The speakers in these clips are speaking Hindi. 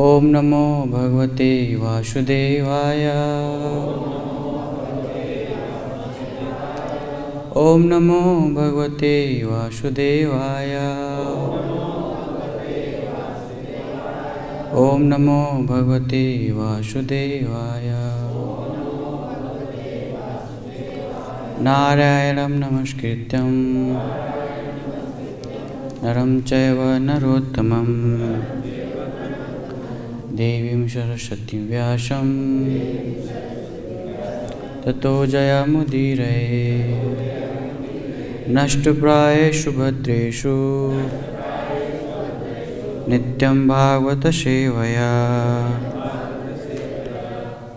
ओम नमो भगवते वासुदेवाय। ओम नमो भगवते वासुदेवाय। ओम नमो भगवते वासुदेवाय। नारायणं नमस्कृत्यं नरं चैव नरोत्तमं देवीं सरस्वतीं व्यासं ततो जयमुदीरये। नष्टप्रायेषु भद्रेषु नित्यं भागवत सेवया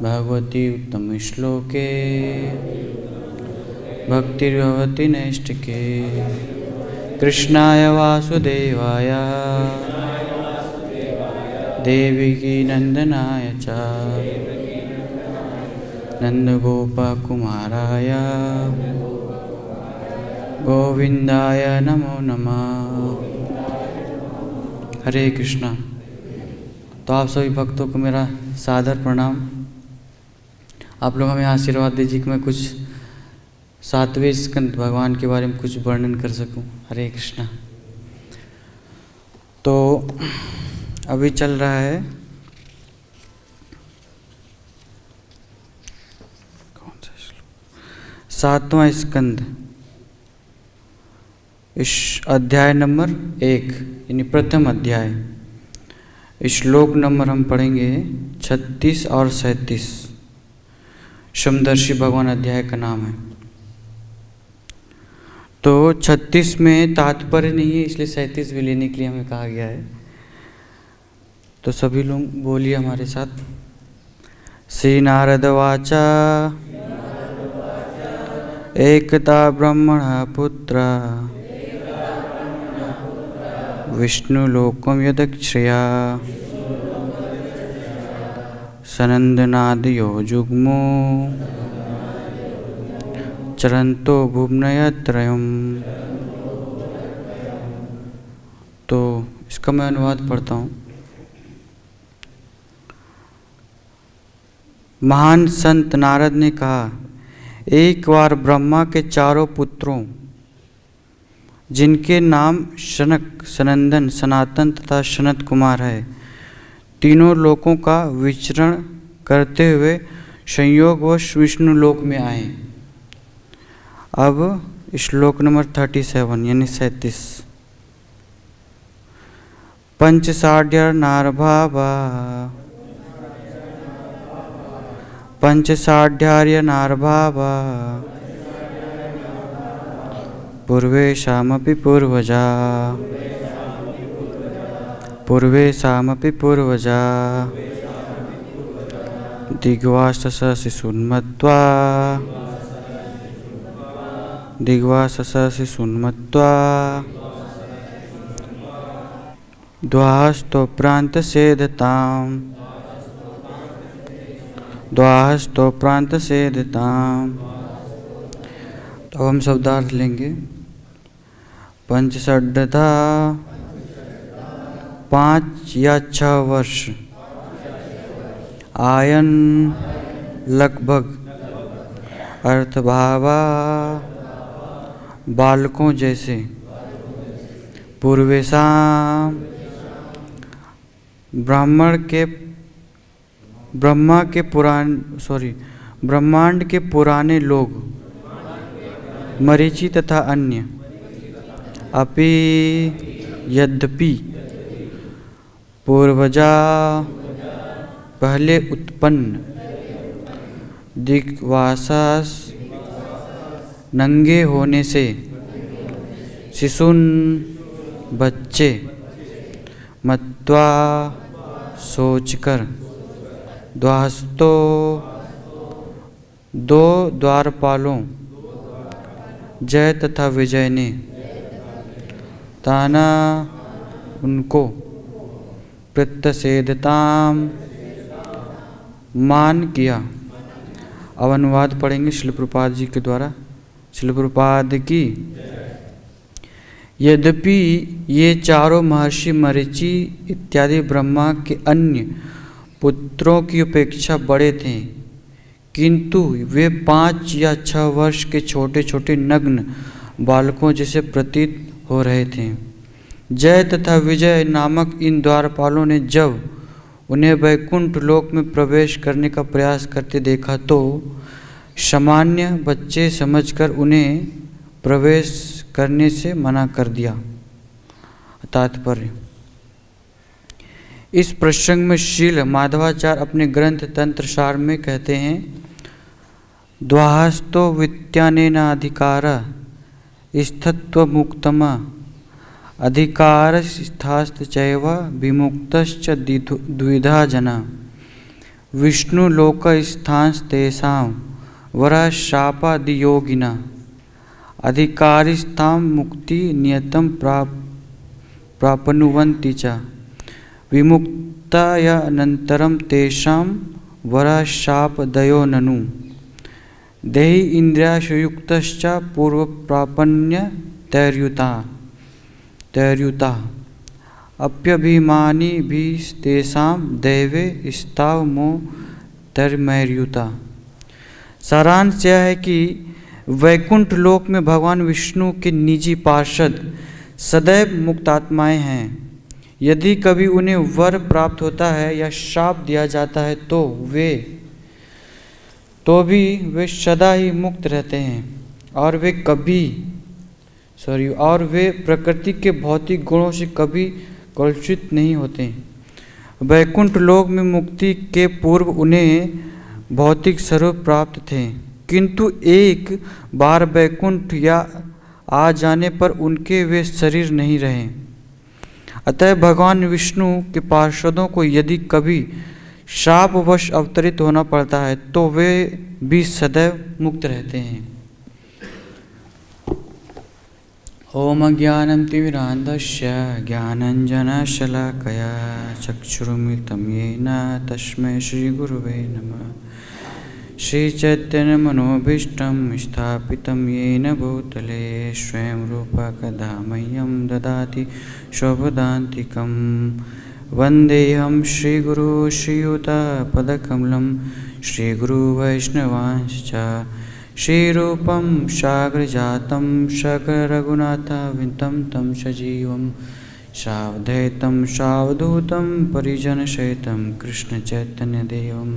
भगवती उत्तम श्लोके भक्तिर्भवति नैष्टिके। कृष्णाय वासुदेवाय देवकी नंदनाय च नंदगोपकुमाराय गोविंदाय नमो नमः। हरे कृष्णा। तो आप सभी भक्तों को मेरा सादर प्रणाम। आप लोग हमें आशीर्वाद दीजिए कि मैं कुछ सातवें स्कंद भगवान के बारे में कुछ वर्णन कर सकूं। हरे कृष्णा। तो अभी चल रहा है कौन सा श्लोक? 7वां स्कंद, इस अध्याय नंबर 1 यानी प्रथम अध्याय। श्लोक नंबर हम पढ़ेंगे 36 और 37। समदर्शी भगवान अध्याय का नाम है। तो 36 में तात्पर्य नहीं है, इसलिए 37 भी लेने के लिए हमें कहा गया है। तो सभी लोग बोलिए हमारे साथ। श्री नारद वाचा एकता ब्रह्मण पुत्र विष्णुलोकम यदक्षया सनंदनादयो जुग्मो चरंतो भुवनयत्रयम्। तो इसका मैं अनुवाद पढ़ता हूँ। महान संत नारद ने कहा, एक बार ब्रह्मा के चारों पुत्रों जिनके नाम शनक, सनंदन, सनातन तथा सनत कुमार है, तीनों लोकों का विचरण करते हुए संयोगवश विष्णु लोक में आए। अब श्लोक नंबर 37 यानी 37। पंचसाढ़्य नारभावा पंचसाढ़्यार्य नारभावा पूर्वेशामपि पूर्वजा पूर्वेशामपि पूर्वजा दिग्वासस शिशुन्मत्वा दिग्वासस शिशुन्मत्वा द्वाहस्तोप्रांत सेदताम् द्वाहस्तोप्रांत सेदताम्। तो हम शब्दार्थ लेंगे। पंचषड्धा 5 या 6 वर्ष, आयन लगभग, अर्थभावा बालकों जैसे, पूर्वेशाम ब्रह्मांड के पुराने लोग, मरीचि तथा अन्य, अपि यद्यपि, पूर्वजा पहले उत्पन्न, दिग्वासास नंगे होने से, शिशुन बच्चे, मत्वा सोचकर, द्वाहस्तो 2 द्वारपालों, जय तथा विजय ने, ताना उनको, प्रत्यसेदताम मान किया। अब अनुवाद पढ़ेंगे श्रील प्रभुपाद जी के द्वारा। श्रील प्रभुपाद की। यद्यपि ये चारों महर्षि मरीचि इत्यादि ब्रह्मा के अन्य पुत्रों की अपेक्षा बड़े थे, किंतु वे 5 या 6 वर्ष के छोटे छोटे नग्न बालकों जैसे प्रतीत हो रहे थे। जय तथा विजय नामक इन द्वारपालों ने जब उन्हें वैकुंठ लोक में प्रवेश करने का प्रयास करते देखा तो सामान्य बच्चे समझकर उन्हें प्रवेश करने से मना कर दिया। तात्पर्य: इस प्रसंग में श्रील माधवाचार्य अपने ग्रंथ तंत्रसार में कहते हैं, द्वाहस्तो वित्यानेनाधिकार स्थत्वमुक्तम अधिकारस्थाश्चैव विमुक्तश्च द्विधा जना विष्णुलोकस्थांस्तेषां वरशापादियोगिना अधिकारिस्थां मुक्ति नियतं प्राप्नुवन्ति च विमुक्तायानन्तरं तेषां वरशापदयो ननु देहि इन्द्रियाशयुक्तश्च पूर्वप्रापण्यतैर्युता अप्यभिमानिभिस्तेषां दैवे स्तावमोतैर्मैर्युता। सारांश यह है कि वैकुंठ लोक में भगवान विष्णु के निजी पार्षद सदैव मुक्त आत्माएं हैं। यदि कभी उन्हें वर प्राप्त होता है या शाप दिया जाता है तो भी वे सदा ही मुक्त रहते हैं और वे प्रकृति के भौतिक गुणों से कभी कलुषित नहीं होते। वैकुंठ लोक में मुक्ति के पूर्व उन्हें भौतिक स्वरूप प्राप्त थे, किंतु एक बार वैकुंठ या आ जाने पर उनके वे शरीर नहीं रहे। अतः भगवान विष्णु के पार्षदों को यदि कभी शापवश अवतरित होना पड़ता है तो वे भी सदैव मुक्त रहते हैं। ओम ज्ञानतिमिरान्धस्य ज्ञानाञ्जनशलाकया चक्षुरुन्मिलितं येन तस्मै श्रीगुरुवे नमः। श्रीचैतन्यमनोभीष्टं स्थापितं येन भूतले स्वयं रूपा कदा मह्यं ददाति स्वपदान्तिकं। वन्देऽहं श्रीगुरो श्रीयुतपदकमलं श्रीगुरुवैष्णवांश्च श्रीरूपं साग्रजातं सकलरघुनाथावितं तं सजीवं सावधैतं सावधूतं परिजनसहितं कृष्णचैतन्यदेवं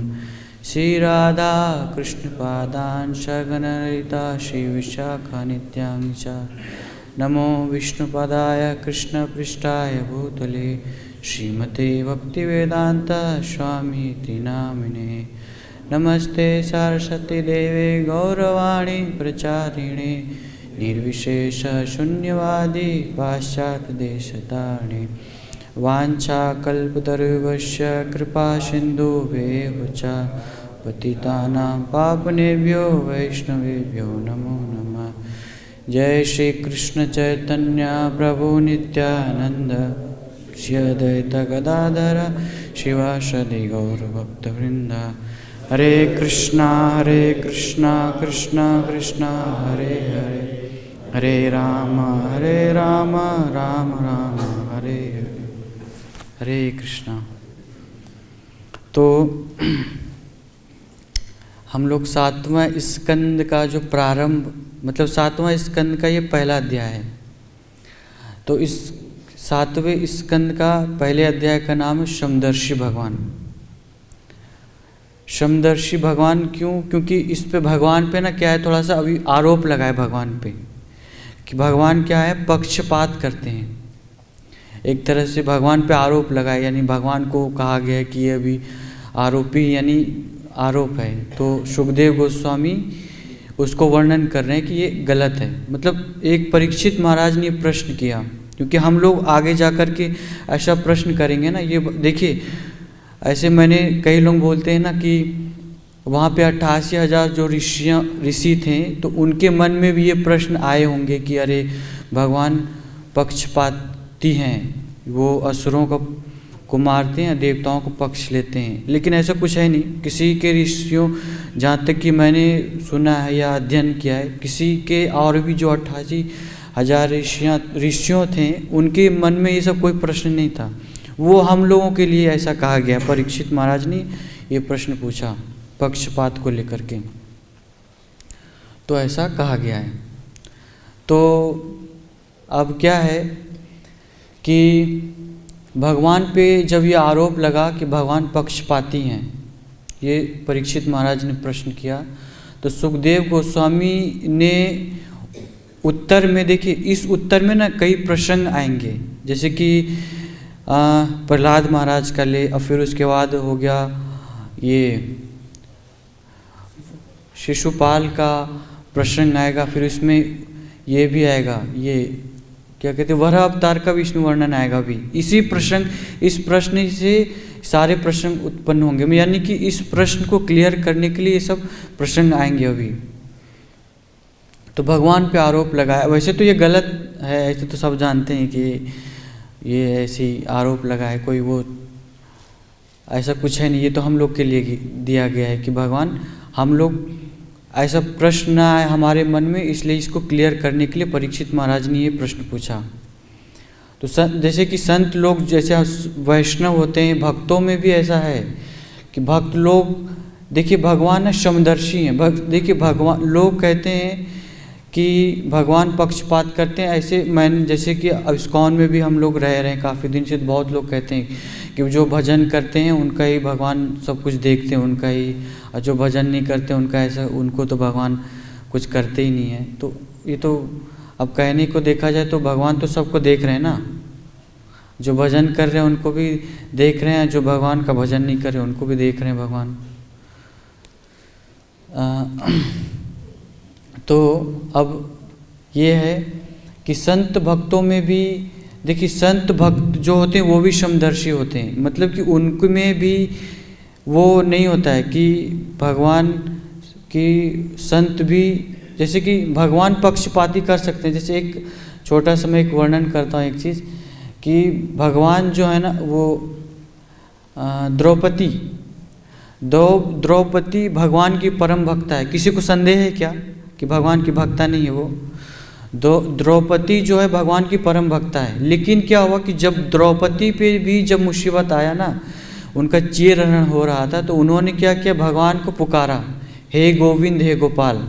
श्रीराधा कृष्णपादान् सगणललिता श्रीविशाखान्वितां च। नमो विष्णुपदाय कृष्णपृष्ठाय भूतले श्रीमते भक्तिवेदांत स्वामीति नामिने। नमस्ते सरस्वती देवे गौरवाणी प्रचारिणे निर्विशेष शून्यवादी पाश्चात्यदेशतारिणे। वाञ्छाकल्पतरुभ्यश्च कृपा सिन्धुभ्येव च पतितानां पावनेभ्यो वैष्णवेभ्यो नमो नमः। जय श्री कृष्ण चैतन्य प्रभु नित्यानंद श्री अद्वैत गदाधर शिवासदि गौरभक्तवृंद। हरे कृष्णा कृष्णा कृष्णा हरे हरे, हरे राम राम राम हरे हरे, हरे कृष्णा। तो हम लोग 7वां स्कंद का जो प्रारंभ, मतलब 7वां स्कंद का ये पहला अध्याय है। तो इस 7वें स्कंद का पहले अध्याय का नाम है समदर्शी भगवान। समदर्शी भगवान क्यों? क्योंकि इस पे भगवान पे ना क्या है, थोड़ा सा अभी आरोप लगा है भगवान पे कि भगवान क्या है, पक्षपात करते हैं। एक तरह से भगवान पे आरोप लगा है, यानी भगवान को कहा गया है कि ये अभी आरोपी यानी आरोप है। तो सुखदेव गोस्वामी उसको वर्णन कर रहे हैं कि ये गलत है। मतलब एक परीक्षित महाराज ने प्रश्न किया, क्योंकि हम लोग आगे जा कर के ऐसा प्रश्न करेंगे ना। ये देखिए, ऐसे मैंने कई लोग बोलते हैं ना कि वहाँ पे 88,000 जो ऋषि थे, तो उनके मन में भी ये प्रश्न आए होंगे कि अरे भगवान पक्षपाती हैं, वो असुरों को मारते हैं, देवताओं को पक्ष लेते हैं। लेकिन ऐसा कुछ है नहीं। किसी के ऋषियों, जहाँ तक कि मैंने सुना है या अध्ययन किया है, किसी के और भी जो 88 हजार ऋषियों थे, उनके मन में ये सब कोई प्रश्न नहीं था। वो हम लोगों के लिए ऐसा कहा गया। परीक्षित महाराज ने ये प्रश्न पूछा पक्षपात को लेकर के, तो ऐसा कहा गया है। तो अब क्या है कि भगवान पे जब ये आरोप लगा कि भगवान पक्षपाती हैं, ये परीक्षित महाराज ने प्रश्न किया, तो सुखदेव गोस्वामी ने उत्तर में, देखिए इस उत्तर में ना कई प्रसंग आएंगे, जैसे कि प्रहलाद महाराज का ले, और फिर उसके बाद हो गया ये शिशुपाल का प्रसंग आएगा, फिर उसमें ये भी आएगा, ये क्या कहते हैं, वराह अवतार का विष्णु वर्णन आएगा भी। इसी प्रसंग, इस प्रश्न से सारे प्रसंग उत्पन्न होंगे, यानी कि इस प्रश्न को क्लियर करने के लिए ये सब प्रसंग आएंगे अभी। तो भगवान पे आरोप लगाया, वैसे तो ये गलत है, ऐसे तो सब जानते हैं कि ये ऐसी आरोप लगाए, कोई वो ऐसा कुछ है नहीं, ये तो हम लोग के लिए दिया गया है कि भगवान हम लोग ऐसा प्रश्न ना आए हमारे मन में, इसलिए इसको क्लियर करने के लिए परीक्षित महाराज ने ये प्रश्न पूछा। तो जैसे कि संत लोग, जैसे वैष्णव होते हैं, भक्तों में भी ऐसा है कि भक्त लोग, देखिए भगवान ना समदर्शी हैं। देखिए भगवान, लोग कहते हैं कि भगवान पक्षपात करते हैं, ऐसे मैं जैसे कि इस्कॉन में भी हम लोग रह रहे हैं काफ़ी दिन से, बहुत लोग कहते हैं कि जो भजन करते हैं उनका ही भगवान सब कुछ देखते हैं, उनका ही, और जो भजन नहीं करते उनका ऐसा, उनको तो भगवान कुछ करते ही नहीं है। तो ये तो अब कहने को देखा जाए तो भगवान तो सबको देख रहे हैं ना, जो भजन कर रहे हैं उनको भी देख रहे हैं, जो भगवान का भजन नहीं कर रहे उनको भी देख रहे हैं भगवान। तो अब ये है कि संत भक्तों में भी, देखिए संत भक्त जो होते हैं वो भी समदर्शी होते हैं, मतलब कि उनमें भी वो नहीं होता है कि भगवान की संत भी, जैसे कि भगवान पक्षपाती कर सकते हैं। जैसे एक छोटा सा मैं एक वर्णन करता हूँ एक चीज़, कि भगवान जो है ना वो द्रौपदी भगवान की परम भक्ता है। किसी को संदेह है क्या कि भगवान की भक्ता नहीं है वो? द्रौपदी जो है भगवान की परम भक्ता है, लेकिन क्या हुआ कि जब द्रौपदी पे भी जब मुसीबत आया ना, उनका चीरहरण हो रहा था, तो उन्होंने क्या किया, भगवान को पुकारा, हे गोविंद हे गोपाल,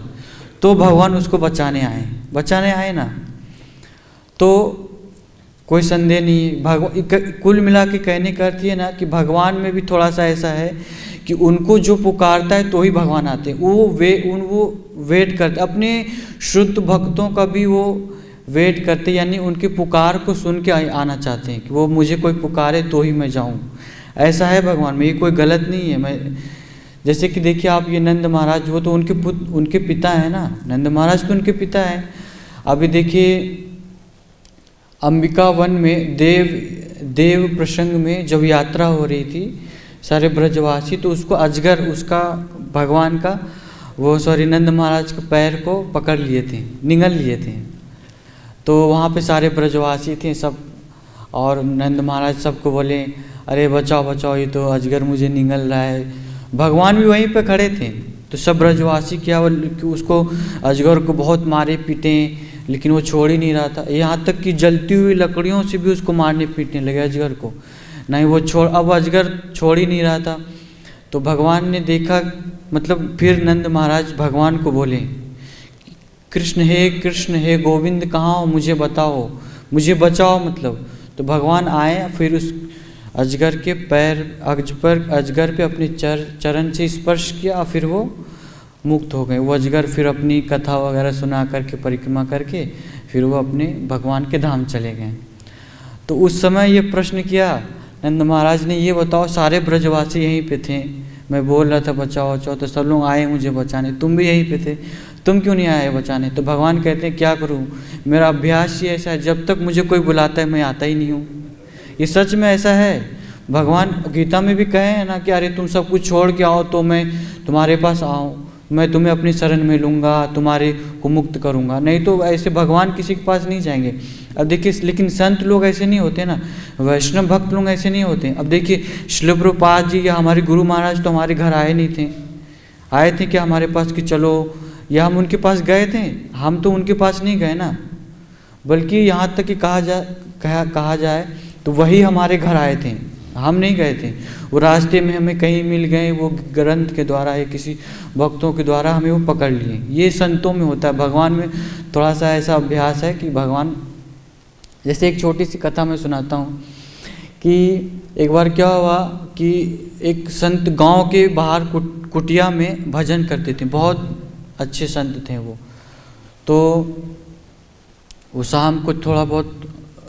तो भगवान उसको बचाने आए ना। तो कोई संदेह नहीं है, भगवान कुल मिला के कहने का अर्थ ये ना कि भगवान में भी थोड़ा सा ऐसा है कि उनको जो पुकारता है तो ही भगवान आते हैं। वो वेट करते, अपने शुद्ध भक्तों का भी वो वेट करते, यानी उनके पुकार को सुन के आना चाहते हैं कि वो मुझे कोई पुकारे तो ही मैं जाऊं। ऐसा है भगवान में, ये कोई गलत नहीं है। मैं जैसे कि देखिए आप ये नंद महाराज, वो तो उनके पिता हैं ना, नंद महाराज तो उनके पिता हैं। अभी देखिए अंबिका वन में देव प्रसंग में जब यात्रा हो रही थी सारे ब्रजवासी, तो उसको अजगर, उसका भगवान का वो नंद महाराज के पैर को पकड़ लिए थे, निगल लिए थे। तो वहाँ पे सारे ब्रजवासी थे सब, और नंद महाराज सबको बोले अरे बचाओ बचाओ, ये तो अजगर मुझे निगल रहा है। भगवान भी वहीं पे खड़े थे, तो सब ब्रजवासी क्या उसको अजगर को बहुत मारे पीटे, लेकिन वो छोड़ ही नहीं रहा था। यहाँ तक कि जलती हुई लकड़ियों से भी उसको मारने पीटने लगे अजगर को, नहीं वो अब अजगर छोड़ ही नहीं रहा था। तो भगवान ने देखा, मतलब फिर नंद महाराज भगवान को बोले कृष्ण हे गोविंद कहाँ हो, मुझे बताओ, मुझे बचाओ मतलब। तो भगवान आए, फिर उस अजगर के अजगर पे अपने चरण से स्पर्श किया, फिर वो मुक्त हो गए। वो अजगर फिर अपनी कथा वगैरह सुना करके, परिक्रमा करके, फिर वो अपने भगवान के धाम चले गए। तो उस समय ये प्रश्न किया नंद महाराज ने, ये बताओ सारे ब्रजवासी यहीं पे थे, मैं बोल रहा था बचाओ बचाओ, तो सब लोग आए मुझे बचाने, तुम भी यहीं पे थे, तुम क्यों नहीं आए बचाने? तो भगवान कहते हैं क्या करूं, मेरा अभ्यास ही ऐसा है, जब तक मुझे कोई बुलाता है मैं आता ही नहीं हूँ। ये सच में ऐसा है। भगवान गीता में भी कहे हैं ना कि अरे तुम सब कुछ छोड़ के आओ तो मैं तुम्हारे पास आऊँ, मैं तुम्हें अपनी शरण में लूँगा, तुम्हारे को मुक्त करूँगा। नहीं तो ऐसे भगवान किसी के पास नहीं जाएंगे। अब देखिए, लेकिन संत लोग ऐसे नहीं होते ना, वैष्णव भक्त लोग ऐसे नहीं होते। अब देखिए श्रील प्रभुपाद जी या हमारे गुरु महाराज तो हमारे घर आए नहीं थे, आए थे क्या हमारे पास कि चलो, या हम उनके पास गए थे? हम तो उनके पास नहीं गए ना। बल्कि यहाँ तक कि कहा जाए तो वही हमारे घर आए थे, हम नहीं गए थे। वो रास्ते में हमें कहीं मिल गए, वो ग्रंथ के द्वारा या किसी भक्तों के द्वारा हमें वो पकड़ लिए। ये संतों में होता है। भगवान में थोड़ा सा ऐसा अभ्यास है कि भगवान, जैसे एक छोटी सी कथा मैं सुनाता हूँ कि एक बार क्या हुआ कि एक संत गांव के बाहर कुटिया में भजन करते थे, बहुत अच्छे संत थे वो। तो वो शाम को थोड़ा बहुत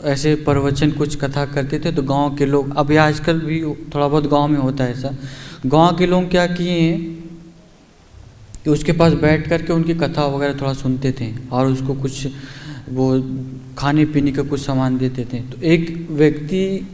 ऐसे प्रवचन कुछ कथा करते थे, तो गांव के लोग, अभी आजकल भी थोड़ा बहुत गांव में होता है ऐसा, गांव के लोग क्या किए कि उसके पास बैठ कर के उनकी कथा वगैरह थोड़ा सुनते थे और उसको कुछ वो खाने पीने का कुछ सामान देते थे। तो एक व्यक्ति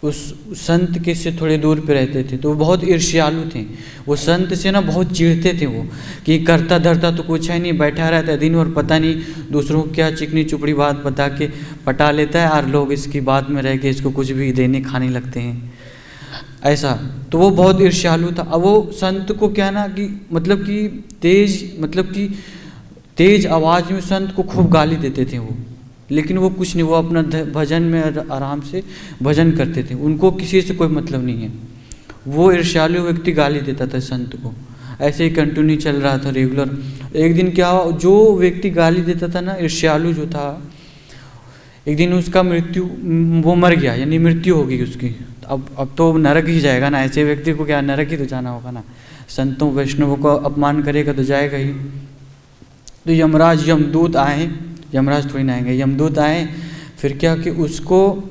उस संत के से थोड़े दूर पे रहते थे, तो वो बहुत ईर्ष्यालु थे। वो संत से ना बहुत चिढ़ते थे वो, कि करता धरता तो कुछ है नहीं, बैठा रहता है दिन भर, पता नहीं दूसरों को क्या चिकनी चुपड़ी बात बता के पटा लेता है और लोग इसकी बात में रह के इसको कुछ भी देने खाने लगते हैं ऐसा। तो वो बहुत ईर्ष्यालु था। अब वो संत को क्या ना कि तेज आवाज़ में संत को खूब गाली देते थे वो, लेकिन वो कुछ नहीं, वो अपना भजन में आराम से भजन करते थे, उनको किसी से कोई मतलब नहीं है। वो ईर्ष्यालु व्यक्ति गाली देता था संत को, ऐसे ही कंटिन्यू चल रहा था रेगुलर। एक दिन क्या हुआ, जो व्यक्ति गाली देता था ना, ईर्ष्यालु जो था, एक दिन उसका वो मर गया, यानी मृत्यु हो गई उसकी। अब तो नरक ही जाएगा ना, ऐसे व्यक्ति को क्या नरक ही तो जाना होगा ना, संतों वैष्णवों को अपमान करेगा तो जाएगा ही। तो यमदूत आए, यमराज थोड़ी ना आएंगे, यमदूत आए, फिर क्या कि उसको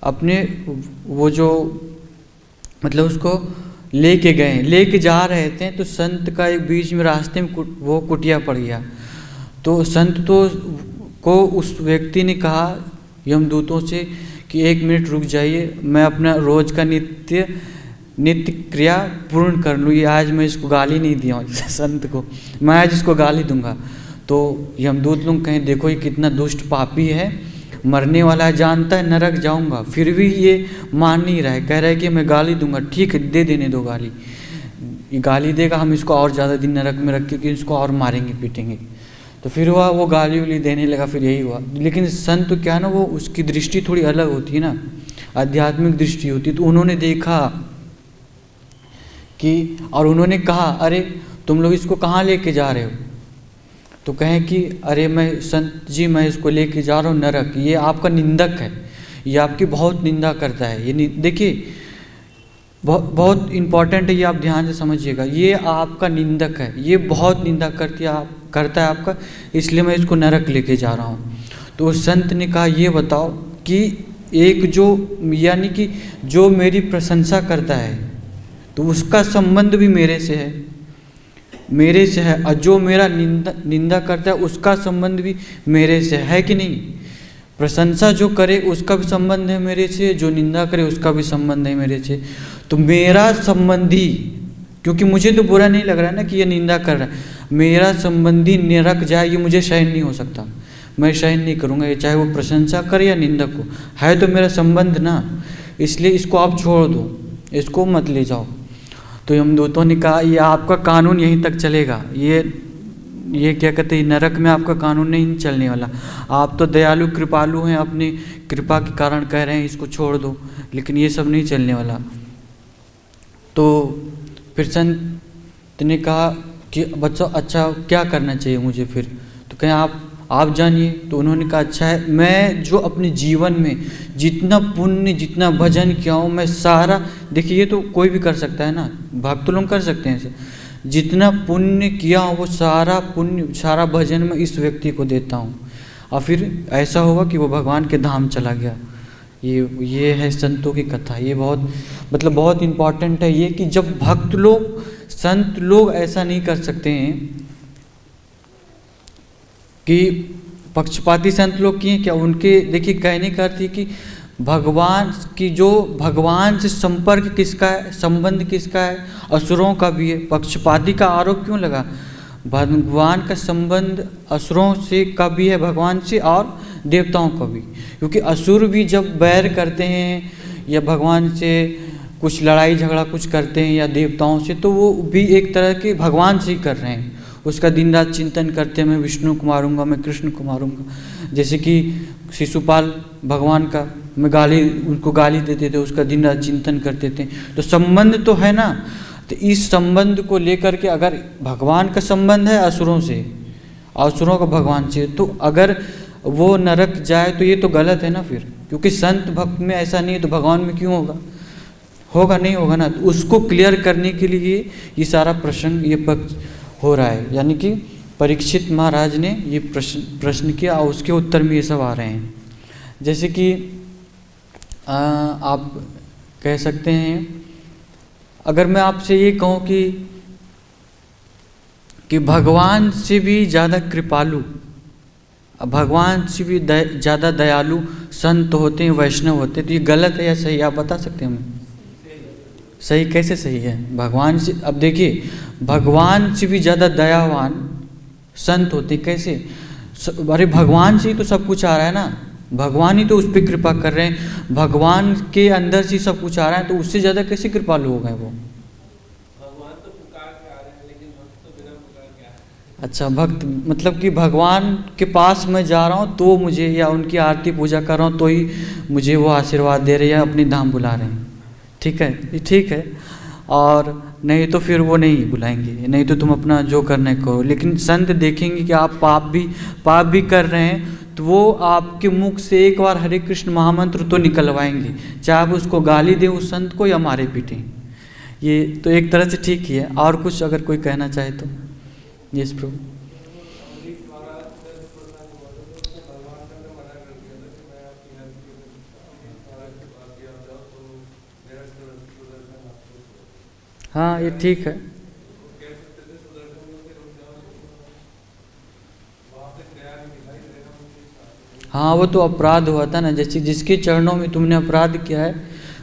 अपने वो जो उसको लेके जा रहे थे, तो संत का एक बीच में रास्ते में वो कुटिया पड़ गया। तो संत को उस व्यक्ति ने कहा यमदूतों से कि 1 मिनट रुक जाइए, मैं अपना रोज का नित्य क्रिया पूर्ण कर लूँ, ये आज मैं इसको गाली नहीं दिया संत को, मैं आज इसको गाली दूंगा। तो यमदूत लोग कहें देखो ये कितना दुष्ट पापी है, मरने वाला है, जानता है नरक जाऊंगा, फिर भी ये मान नहीं रहा है, कह रहा है कि मैं गाली दूंगा। ठीक है, दे देने दो गाली, ये गाली देगा, हम इसको और ज़्यादा दिन नरक में रख के इसको और मारेंगे पीटेंगे। तो फिर हुआ, वो गाली उली देने लगा, फिर यही हुआ। लेकिन संत क्या ना, वो उसकी दृष्टि थोड़ी अलग होती है ना, आध्यात्मिक दृष्टि होती है। तो उन्होंने देखा कि, और उन्होंने कहा अरे तुम लोग इसको कहाँ लेके जा रहे हो? तो कहें कि अरे मैं संत जी मैं इसको लेके जा रहा हूँ नरक, ये आपका निंदक है, ये आपकी बहुत निंदा करता है। ये देखिए बहुत इम्पॉर्टेंट है, ये आप ध्यान से समझिएगा, ये आपका निंदक है, ये बहुत निंदा करता है आपका, इसलिए मैं इसको नरक लेके जा रहा हूँ। तो उस संत ने कहा ये बताओ कि एक जो यानी कि जो मेरी प्रशंसा करता है तो उसका संबंध भी मेरे से है, और जो मेरा निंदा करता है उसका संबंध भी मेरे से है कि नहीं? प्रशंसा जो करे उसका भी संबंध है मेरे से, जो निंदा करे उसका भी संबंध है मेरे से। तो मेरा संबंधी, क्योंकि मुझे तो बुरा नहीं लग रहा है ना कि ये निंदा कर रहा है, मेरा संबंधी नरक जाए ये मुझे सहन नहीं हो सकता, मैं सहन नहीं करूँगा, ये चाहे वो प्रशंसा करे या निंदक हो, है तो मेरा संबंध ना, इसलिए इसको आप छोड़ दो, इसको मत ले जाओ। तो यमदूतों ने कहा ये आपका कानून यहीं तक चलेगा, ये क्या कहते हैं, नरक में आपका कानून नहीं चलने वाला, आप तो दयालु कृपालु हैं, अपनी कृपा के कारण कह रहे हैं इसको छोड़ दो, लेकिन ये सब नहीं चलने वाला। तो फिर संत ने कहा कि बच्चों अच्छा क्या करना चाहिए मुझे फिर? तो कहें आप जानिए। तो उन्होंने कहा अच्छा है, मैं जो अपने जीवन में जितना पुण्य जितना भजन किया हूँ मैं सारा, देखिए ये तो कोई भी कर सकता है ना, भक्त लोग कर सकते हैं ऐसे, जितना पुण्य किया हूँ वो सारा पुण्य सारा भजन मैं इस व्यक्ति को देता हूँ, और फिर ऐसा होगा कि वो भगवान के धाम चला गया। ये है संतों की कथा। ये बहुत इम्पॉर्टेंट है ये, कि जब भक्त लोग संत लोग ऐसा नहीं कर सकते हैं कि पक्षपाती संत लोग किए क्या, उनके देखिए कहने का अर्थ है कि भगवान की जो भगवान से संपर्क किसका है, संबंध किसका है, असुरों का भी है। पक्षपाती का आरोप क्यों लगा? भगवान का संबंध असुरों से का भी है, भगवान से, और देवताओं का भी, क्योंकि असुर भी जब बैर करते हैं या भगवान से कुछ लड़ाई झगड़ा कुछ करते हैं या देवताओं से, तो वो भी एक तरह के भगवान से ही कर रहे हैं, उसका दिन रात चिंतन करते मैं विष्णु को मारूंगा, मैं कृष्ण को मारूंगा। जैसे कि शिशुपाल भगवान का उनको गाली देते थे, उसका दिन रात चिंतन करते थे। तो संबंध तो है ना, तो इस संबंध को लेकर के अगर भगवान का संबंध है असुरों से, असुरों का भगवान से, तो अगर वो नरक जाए तो ये तो गलत है ना फिर, क्योंकि संत भक्त में ऐसा नहीं है तो भगवान में क्यों होगा? होगा नहीं होगा ना। तो उसको क्लियर करने के लिए ये सारा प्रश्न ये पक्ष हो रहा है, यानी कि परीक्षित महाराज ने ये प्रश्न किया और उसके उत्तर में ये सब आ रहे हैं। जैसे कि आप कह सकते हैं, अगर मैं आपसे ये कहूँ कि भगवान से भी ज़्यादा कृपालु, भगवान से भी ज़्यादा दयालु संत होते हैं, वैष्णव होते हैं, तो ये गलत है या सही? आप बता सकते हैं हमें? सही कैसे सही है? भगवान से, अब देखिए, भगवान से भी ज़्यादा दयावान संत होते कैसे? अरे भगवान से ही तो सब कुछ आ रहा है ना, भगवान ही तो उस पर कृपा कर रहे हैं, भगवान के अंदर से सब कुछ आ रहा है, तो उससे ज़्यादा कैसे कृपालु हो गए वो? भगवान तो पुकार के आ रहे हैं, लेकिन भक्त तो बिना पुकार के आ रहे हैं। अच्छा, भक्त मतलब कि भगवान के पास मैं जा रहा हूँ तो मुझे, या उनकी आरती पूजा कर रहा हूँ तो ही मुझे वो आशीर्वाद दे रहे हैं या अपनी धाम बुला रहे हैं। ठीक है, ये ठीक है, और नहीं तो फिर वो नहीं बुलाएंगे, नहीं तो तुम अपना जो करना है करो। लेकिन संत देखेंगे कि आप पाप भी कर रहे हैं, तो वो आपके मुख से एक बार हरे कृष्ण महामंत्र तो निकलवाएंगे, चाहे आप उसको गाली दें उस संत को या मारे पीटें। ये तो एक तरह से ठीक ही है। और कुछ अगर कोई कहना चाहे तो? यस प्रभु। हाँ, ये ठीक है। हाँ, वो तो अपराध हुआ था ना, जैसे जिसके चरणों में तुमने अपराध किया है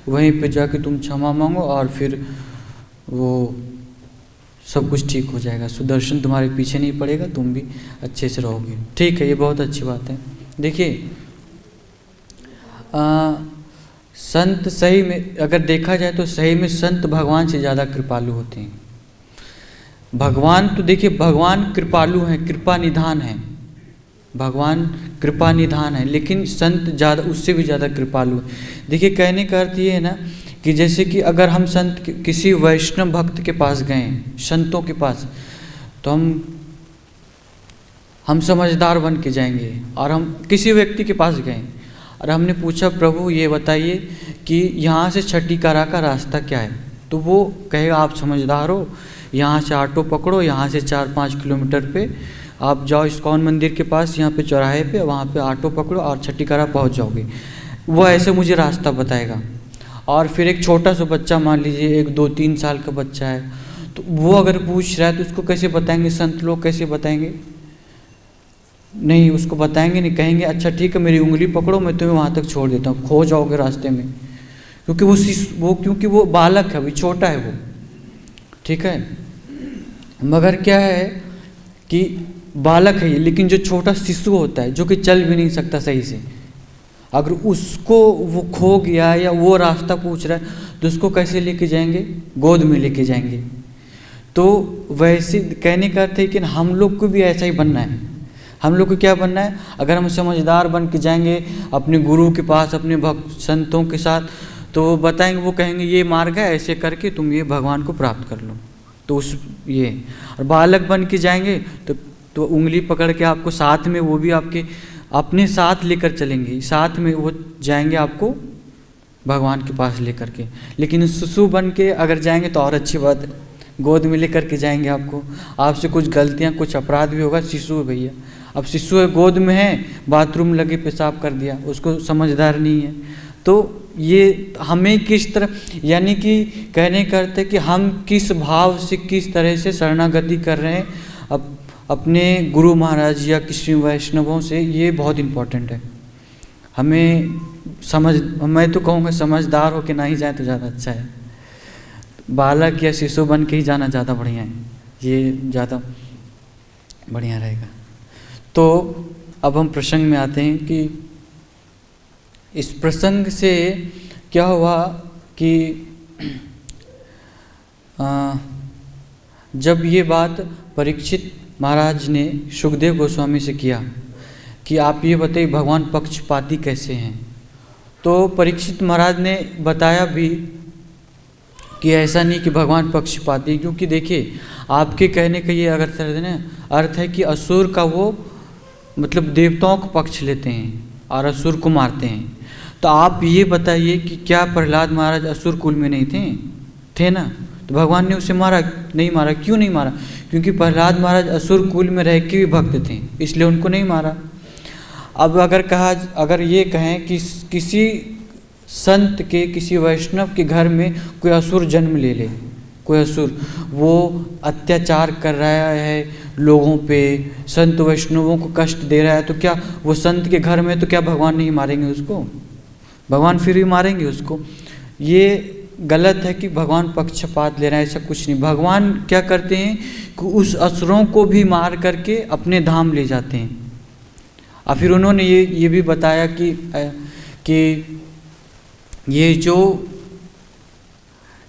वहीं पे जाके तुम क्षमा मांगो और फिर वो सब कुछ ठीक हो जाएगा। सुदर्शन तुम्हारे पीछे नहीं पड़ेगा, तुम भी अच्छे से रहोगे। ठीक है, ये बहुत अच्छी बात है। देखिए, संत सही में अगर देखा जाए तो सही में संत भगवान से ज़्यादा कृपालु होते हैं। भगवान तो देखिए, भगवान कृपालु हैं, कृपा निधान है, भगवान कृपा निधान है, लेकिन संत ज़्यादा, उससे भी ज़्यादा कृपालु है। देखिए, कहने का अर्थ ये है ना कि जैसे कि अगर हम संत किसी वैष्णव भक्त के पास गए, संतों के पास, तो हम समझदार बन के जाएंगे। और हम किसी व्यक्ति के पास गए और हमने पूछा, प्रभु ये बताइए कि यहाँ से छठीकारा का रास्ता क्या है, तो वो कहेगा आप समझदार हो, यहाँ से ऑटो पकड़ो, यहाँ से 4-5 किलोमीटर पे आप जाओ इस्कॉन मंदिर के पास, यहाँ पे चौराहे पे, वहाँ पे ऑटो पकड़ो और छठीकारा पहुँच जाओगे। वो ऐसे मुझे रास्ता बताएगा। और फिर एक छोटा सा बच्चा, मान लीजिए 1-2-3 साल का बच्चा है, तो वो अगर पूछ रहा है तो उसको कैसे बताएंगे? संत लोग कैसे बताएंगे? नहीं, उसको बताएंगे नहीं, कहेंगे अच्छा ठीक है मेरी उंगली पकड़ो, मैं तुम्हें वहाँ तक छोड़ देता हूँ, खो जाओगे रास्ते में, क्योंकि वो बालक है, अभी छोटा है वो। ठीक है, मगर क्या है कि बालक है ये, लेकिन जो छोटा शिशु होता है जो कि चल भी नहीं सकता सही से, अगर उसको वो खो गया या वो रास्ता पूछ रहा है तो उसको कैसे लेके जाएंगे? गोद में लेके जाएंगे। तो वैसे कहने का अर्थ है कि हम लोग को भी ऐसा ही बनना है। हम लोग को क्या बनना है? अगर हम समझदार बन के जाएंगे अपने गुरु के पास, अपने भक्त संतों के साथ, तो वो बताएंगे, वो कहेंगे ये मार्ग है, ऐसे करके तुम ये भगवान को प्राप्त कर लो। तो उस ये और बालक बन के जाएंगे तो उंगली पकड़ के आपको साथ में, वो भी आपके अपने साथ लेकर चलेंगे, साथ में वो जाएंगे आपको भगवान के पास लेकर के। लेकिन शिशु बन के अगर जाएंगे तो और अच्छी बात है, गोद में लेकर के जाएंगे आपको। आपसे कुछ गलतियां, कुछ अपराध भी होगा, शिशु है भैया, अब शिशु है, गोद में है, बाथरूम लगे पेशाब कर दिया, उसको समझदार नहीं है। तो ये हमें किस तरह, यानी कि कहने करते कि हम किस भाव से, किस तरह से शरणागति कर रहे हैं अपने गुरु महाराज या किसी वैष्णवों से, ये बहुत इम्पोर्टेंट है। हमें मैं तो कहूँगा समझदार हो के ना ही जाए तो ज़्यादा अच्छा है। बालक या शिशु बन के ही जाना ज़्यादा बढ़िया है, ये ज़्यादा बढ़िया रहेगा। तो अब हम प्रसंग में आते हैं कि इस प्रसंग से क्या हुआ कि जब ये बात परीक्षित महाराज ने सुखदेव गोस्वामी से किया कि आप ये बताइए भगवान पक्षपाती कैसे हैं। तो परीक्षित महाराज ने बताया भी कि ऐसा नहीं कि भगवान पक्षपाती, क्योंकि देखिए आपके कहने का ये अगर अर्थ है कि असुर का वो मतलब देवताओं का पक्ष लेते हैं और असुर को मारते हैं। तो आप ये बताइए कि क्या प्रहलाद महाराज असुर कुल में नहीं थे ना? तो भगवान ने उसे मारा नहीं मारा? क्यों नहीं मारा? क्योंकि प्रहलाद महाराज असुर कुल में रह के भी भक्त थे, इसलिए उनको नहीं मारा। अब अगर ये कहें कि किसी संत के, किसी वैष्णव के घर में कोई असुर जन्म ले, कोई असुर वो अत्याचार कर रहा है लोगों पे, संत वैष्णवों को कष्ट दे रहा है, तो क्या वो संत के घर में तो क्या भगवान नहीं मारेंगे उसको? भगवान फिर भी मारेंगे उसको। ये गलत है कि भगवान पक्षपात ले रहे हैं, ऐसा कुछ नहीं। भगवान क्या करते हैं कि उस असुरों को भी मार करके अपने धाम ले जाते हैं। और फिर उन्होंने ये भी बताया कि ये जो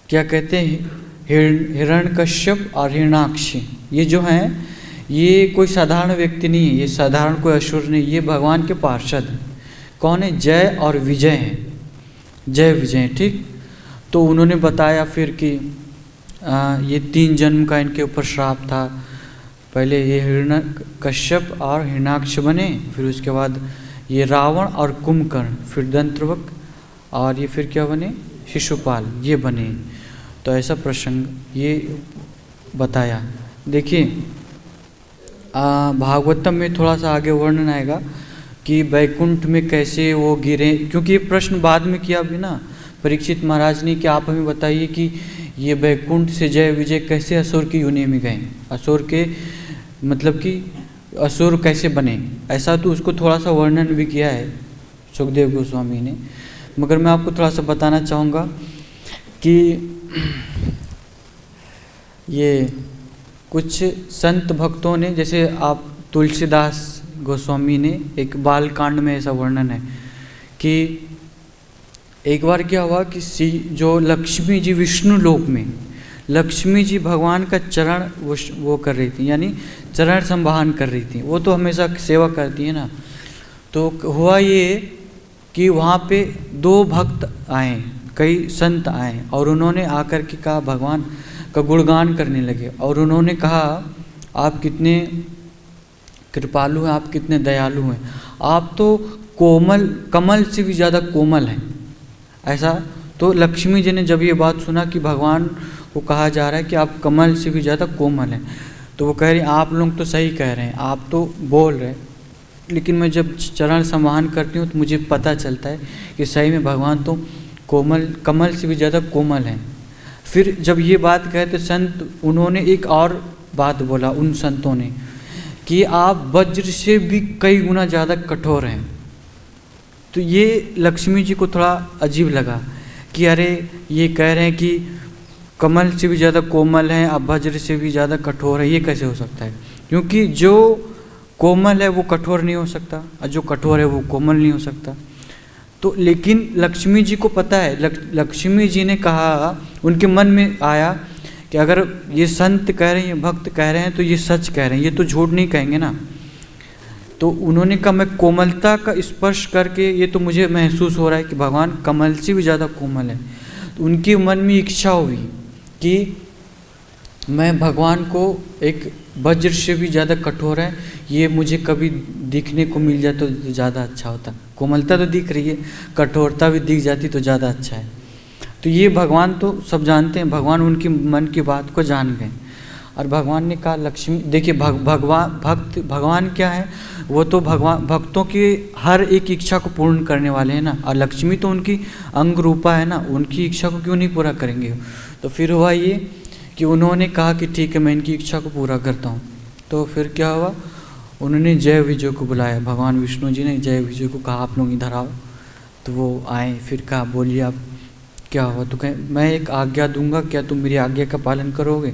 क्या कहते हैं हिरण्यकश्यप और हिरण्याक्ष, ये जो हैं ये कोई साधारण व्यक्ति नहीं है, ये साधारण कोई असुर नहीं, ये भगवान के पार्षद हैं। कौन है? जय और विजय हैं, जय विजय, ठीक। तो उन्होंने बताया फिर कि ये 3 जन्म का इनके ऊपर श्राप था। पहले ये हिरण्यकश्यप और हिरण्याक्ष बने, फिर उसके बाद ये रावण और कुंभकर्ण, फिर दंत्रवक्र, और ये फिर क्या बने? शिशुपाल, ये बने। तो ऐसा प्रसंग ये बताया। देखिए भागवतम में थोड़ा सा आगे वर्णन आएगा कि वैकुंठ में कैसे वो गिरे, क्योंकि ये प्रश्न बाद में किया भी ना परीक्षित महाराज ने कि आप हमें बताइए कि ये वैकुंठ से जय विजय कैसे असुर की योनि में गए, असुर के मतलब कि असुर कैसे बने, ऐसा तो उसको थोड़ा सा वर्णन भी किया है सुखदेव गोस्वामी ने। मगर मैं आपको थोड़ा सा बताना चाहूँगा कि ये कुछ संत भक्तों ने, जैसे आप तुलसीदास गोस्वामी ने एक बाल कांड में ऐसा वर्णन है कि एक बार क्या हुआ कि जो लक्ष्मी जी विष्णु लोक में, लक्ष्मी जी भगवान का चरण वो कर रही थी, यानी चरण संवाहन कर रही थी। वो तो हमेशा सेवा करती है ना। तो हुआ ये कि वहाँ पे 2 भक्त आए, कई संत आए, और उन्होंने आकर के कहा, भगवान का गुणगान करने लगे, और उन्होंने कहा आप कितने कृपालु हैं, आप कितने दयालु हैं, आप तो कमल से भी ज़्यादा कोमल हैं। ऐसा तो लक्ष्मी जी ने जब ये बात सुना कि भगवान को कहा जा रहा है कि आप कमल से भी ज़्यादा कोमल हैं, तो वो कह रही आप लोग तो सही कह रहे हैं, आप तो बोल रहे हैं, लेकिन मैं जब चरण संवाहन करती हूँ तो मुझे पता चलता है कि सही में भगवान तो कमल से भी ज़्यादा कोमल हैं। फिर जब ये बात कहे तो संत उन्होंने एक और बात बोला, उन संतों ने, कि आप वज्र से भी कई गुना ज़्यादा कठोर हैं। तो ये लक्ष्मी जी को थोड़ा अजीब लगा कि अरे ये कह रहे हैं कि कमल से भी ज़्यादा कोमल हैं, अब वज्र से भी ज़्यादा कठोर है, ये कैसे हो सकता है? क्योंकि जो कोमल है वो कठोर नहीं हो सकता, और जो कठोर है वो कोमल नहीं हो सकता। तो लेकिन लक्ष्मी जी को पता है, लक्ष्मी जी ने कहा, उनके मन में आया कि अगर ये संत कह रहे हैं, भक्त कह रहे हैं, तो ये सच कह रहे हैं, ये तो झूठ नहीं कहेंगे ना। तो उन्होंने कहा मैं कोमलता का स्पर्श करके ये तो मुझे महसूस हो रहा है कि भगवान कमल से भी ज़्यादा कोमल है। तो उनके मन में इच्छा हुई कि मैं भगवान को एक वज्र से भी ज़्यादा कठोर है, ये मुझे कभी दिखने को मिल जाए तो ज़्यादा अच्छा होता। कोमलता तो दिख रही है, कठोरता भी दिख जाती तो ज़्यादा अच्छा है। तो ये भगवान तो सब जानते हैं, भगवान उनकी मन की बात को जान गए। और भगवान ने कहा लक्ष्मी, देखिए भगवान क्या है, वो तो भगवान भक्तों की हर एक इच्छा को पूर्ण करने वाले हैं ना। और लक्ष्मी तो उनकी अंग रूपा है ना, उनकी इच्छा को क्यों नहीं पूरा करेंगे। तो फिर हुआ ये कि उन्होंने कहा कि ठीक है मैं इनकी इच्छा को पूरा करता हूँ। तो फिर क्या हुआ, उन्होंने जय विजय को बुलाया, भगवान विष्णु जी ने जय विजय को कहा आप लोग इधर आओ। तो वो आए, फिर कहा बोलिए आप क्या हुआ। तो कहें मैं एक आज्ञा दूंगा, क्या तुम मेरी आज्ञा का पालन करोगे।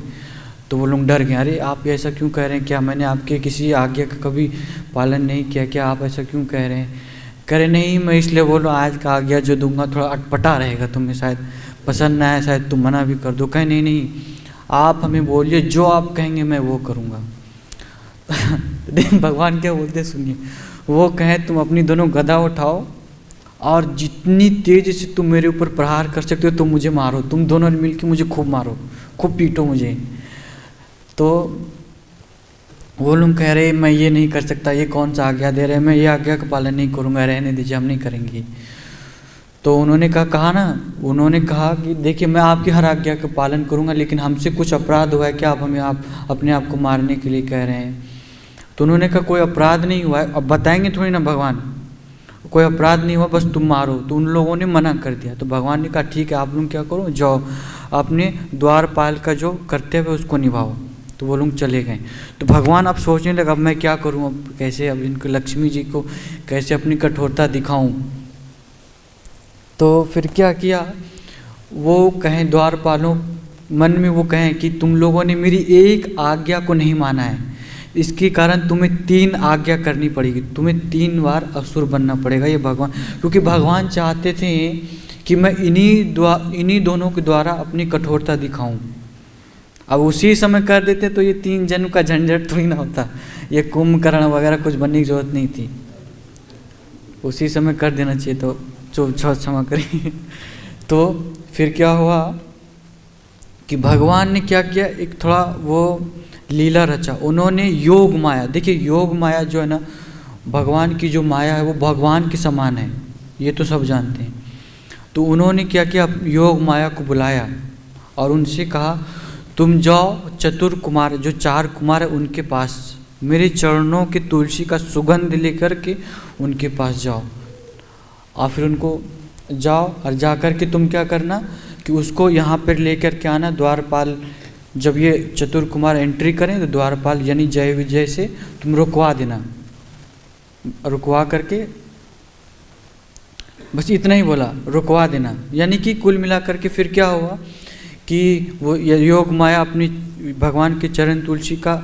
तो वो लोग डर गए, अरे आप ऐसा क्यों कह रहे हैं, क्या मैंने आपके किसी आज्ञा का कभी पालन नहीं किया, क्या आप ऐसा क्यों कह रहे हैं। कह रहे नहीं मैं इसलिए बोलो आज का आज्ञा जो दूंगा थोड़ा अटपटा रहेगा, तुम्हें शायद पसंद ना आए, शायद तुम मना भी कर दो। कहे नहीं आप हमें बोलिए, जो आप कहेंगे मैं वो करूँगा। लेकिन भगवान क्या बोलते सुनिए, वो कहें तुम अपनी दोनों गदा उठाओ और जितनी तेज से तुम मेरे ऊपर प्रहार कर सकते हो तुम मुझे मारो, तुम दोनों मिलकर मुझे खूब मारो, खूब पीटो मुझे। तो वो लोग कह रहे मैं ये नहीं कर सकता, ये कौन सा आज्ञा दे रहे हैं, मैं ये आज्ञा का पालन नहीं करूँगा, रहने दीजिए हम नहीं करेंगे। तो उन्होंने कहा ना, उन्होंने कहा कि देखिए मैं आपकी हर आज्ञा का पालन करूँगा, लेकिन हमसे कुछ अपराध हुआ है क्या, आप हमें अपने आप को मारने के लिए कह रहे हैं। तो उन्होंने कहा कोई अपराध नहीं हुआ है, अब बताएंगे थोड़ी ना भगवान, कोई अपराध नहीं हुआ, बस तुम मारो। तो उन लोगों ने मना कर दिया। तो भगवान ने कहा ठीक है आप लोग क्या करो, जाओ अपने द्वारपाल का जो कर्तव्य है उसको निभाओ। तो वो लोग चले गए। तो भगवान अब सोचने लगा अब मैं क्या करूं, अब कैसे, अब इनको लक्ष्मी जी को कैसे अपनी कठोरता दिखाऊं। तो फिर क्या किया, वो कहें द्वारपालों मन में वो कहें कि तुम लोगों ने मेरी एक आज्ञा को नहीं माना है, इसके कारण तुम्हें 3 आज्ञा करनी पड़ेगी, तुम्हें 3 बार असुर बनना पड़ेगा। ये भगवान, क्योंकि भगवान चाहते थे कि मैं इन्हीं दोनों के द्वारा अपनी कठोरता दिखाऊं। अब उसी समय कर देते तो ये 3 जन्म का झंझट थोड़ी ना होता, ये कुंभकर्ण वगैरह कुछ बनने की जरूरत नहीं थी, उसी समय कर देना चाहिए। तो क्षमा करिए। तो फिर क्या हुआ कि भगवान ने क्या किया, एक थोड़ा वो लीला रचा। उन्होंने योग माया, देखिए योग माया जो है ना, भगवान की जो माया है वो भगवान के समान है, ये तो सब जानते हैं। तो उन्होंने क्या किया, योग माया को बुलाया और उनसे कहा तुम जाओ चतुर कुमार, जो 4 कुमार है उनके पास, मेरे चरणों के तुलसी का सुगंध लेकर के उनके पास जाओ। और फिर उनको जाओ और जा कर के तुम क्या करना कि उसको यहाँ पर लेकर के आना। द्वारपाल जब ये चतुर कुमार एंट्री करें तो द्वारपाल यानी जय विजय से तुम रुकवा देना, रुकवा करके बस इतना ही बोला, रुकवा देना। यानी कि कुल मिलाकर के फिर क्या हुआ कि वो योग माया अपनी भगवान के चरण तुलसी का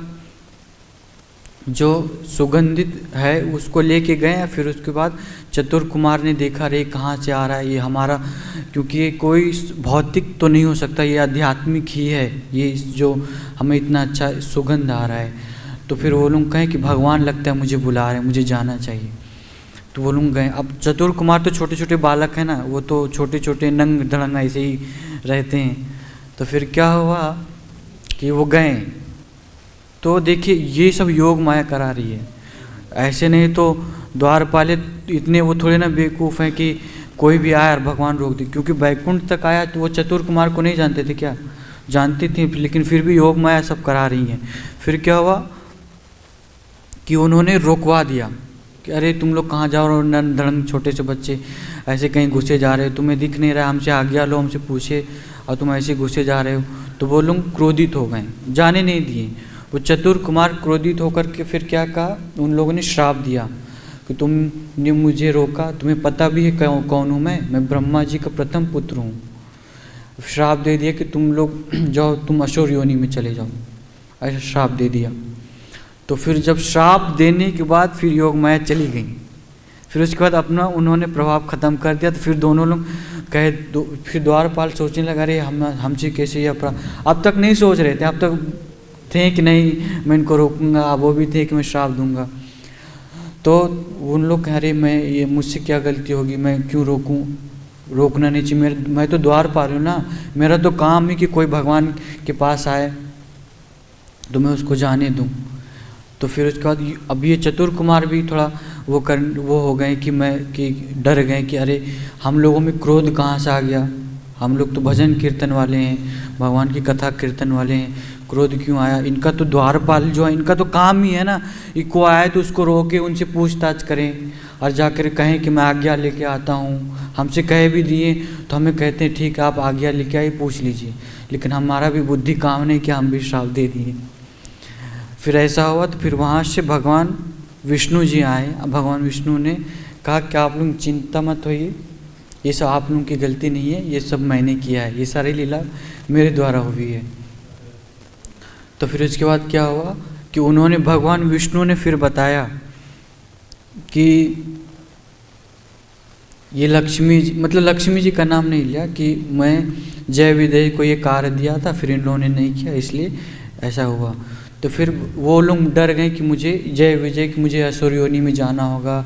जो सुगंधित है उसको लेके गए। फिर उसके बाद चतुर कुमार ने देखा रे कहाँ से आ रहा है ये हमारा, क्योंकि ये कोई भौतिक तो नहीं हो सकता, ये आध्यात्मिक ही है, ये जो हमें इतना अच्छा सुगंध आ रहा है। तो फिर वो लोग कहें कि भगवान लगता है मुझे बुला रहे हैं, मुझे जाना चाहिए। तो वो लोग गए। अब चतुर कुमार तो छोटे छोटे बालक हैं ना, वो तो छोटे छोटे नंग धड़ंग ऐसे ही रहते हैं। तो फिर क्या हुआ कि वो गए। तो देखिए ये सब योग माया करा रही है, ऐसे नहीं तो द्वारपाले इतने वो थोड़े ना बेवकूफ़ हैं कि कोई भी आया और भगवान रोक दे। क्योंकि बैकुंठ तक आया तो वो चतुर कुमार को नहीं जानते थे क्या, जानती थी, लेकिन फिर भी योग माया सब करा रही हैं। फिर क्या हुआ कि उन्होंने रोकवा दिया कि अरे तुम लोग कहाँ जाओ, और नन धड़ंग छोटे से बच्चे ऐसे कहीं घुसे जा रहे हो, तुम्हें दिख नहीं रहा, हमसे आज्ञा लो, हमसे पूछे और तुम ऐसे घुसे जा रहे हो। तो वो लोग क्रोधित हो गए, जाने नहीं दिए। वो चतुर कुमार क्रोधित होकर के फिर क्या कहा, उन लोगों ने श्राप दिया कि तुमने मुझे रोका, तुम्हें पता भी है कौन हूँ मैं ब्रह्मा जी का प्रथम पुत्र हूँ। श्राप दे दिया कि तुम लोग जाओ, तुम असुर योनि में चले जाओ, ऐसा श्राप दे दिया। तो फिर जब श्राप देने के बाद फिर योग माया चली गई। फिर उसके बाद अपना उन्होंने प्रभाव ख़त्म कर दिया। तो फिर दोनों लोग कहे फिर द्वारपाल सोचने लगा अरे हमसे कैसे ये अपराध, अब तक नहीं सोच रहे थे, अब तक थे कि नहीं मैं इनको रोकूंगा, अब वो भी थे कि मैं श्राप दूंगा। तो उन लोग कह रहे मैं ये मुझसे क्या गलती होगी, मैं क्यों रोकूं, रोकना नहीं चाहिए, मैं तो द्वारपाल हूँ ना, मेरा तो काम ही कि कोई भगवान के पास आए तो मैं उसको जाने दूं। तो फिर उसके बाद अब ये चतुर कुमार भी थोड़ा वो हो गए कि डर गए कि अरे हम लोगों में क्रोध कहाँ से आ गया, हम लोग तो भजन कीर्तन वाले हैं, भगवान की कथा कीर्तन वाले हैं, क्रोध क्यों आया। इनका तो द्वारपाल जो है इनका तो काम ही है ना, इनको आए तो उसको रोके उनसे पूछताछ करें और जाकर कहें कि मैं आज्ञा लेके आता हूँ। हमसे कह भी दिए तो हमें कहते हैं ठीक है आप आज्ञा लेके आइए, पूछ लीजिए, लेकिन हमारा भी बुद्धि काम नहीं कि हम भी श्राप दे दिए। फिर ऐसा हुआ तो फिर वहाँ से भगवान विष्णु जी आए। भगवान विष्णु ने कहा कि आप लोग चिंता मत होइए, ये सब आप लोगों की गलती नहीं है, ये सब मैंने किया है, ये सारी लीला मेरे द्वारा हुई है। तो फिर उसके बाद क्या हुआ कि उन्होंने भगवान विष्णु ने फिर बताया कि ये लक्ष्मी जी, मतलब लक्ष्मी जी का नाम नहीं लिया कि मैं जय विजय को ये कार्य दिया था, फिर इन लोगों ने नहीं किया इसलिए ऐसा हुआ। तो फिर वो लोग डर गए कि मुझे जय विजय कि मुझे असुर योनि में जाना होगा।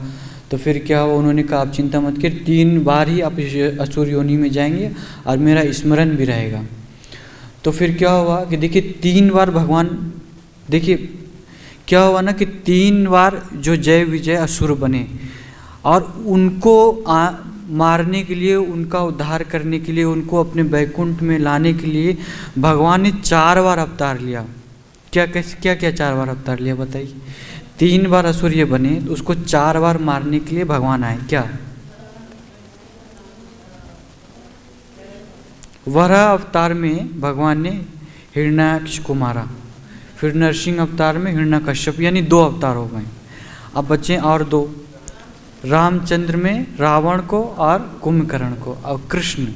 तो फिर क्या हुआ, उन्होंने कहा आप चिंता मत करिए, 3 बार ही आप इस असुर योनि में जाएंगे और मेरा स्मरण भी रहेगा। तो फिर क्या हुआ कि देखिए 3 बार भगवान, देखिए क्या हुआ ना कि 3 बार जो जय विजय असुर बने और उनको मारने के लिए, उनका उद्धार करने के लिए, उनको अपने वैकुंठ में लाने के लिए भगवान ने 4 बार अवतार लिया। क्या कैसे क्या क्या 4 बार अवतार लिया बताइए। 3 बार असुर ये बने तो उसको 4 बार मारने के लिए भगवान आए। क्या वराह अवतार में भगवान ने हिरण्याक्ष को मारा, फिर नरसिंह अवतार में हिरण्यकश्यप, यानी 2 अवतार हो गए। अब बचे और 2, रामचंद्र में रावण को और कुंभकर्ण को, और कृष्ण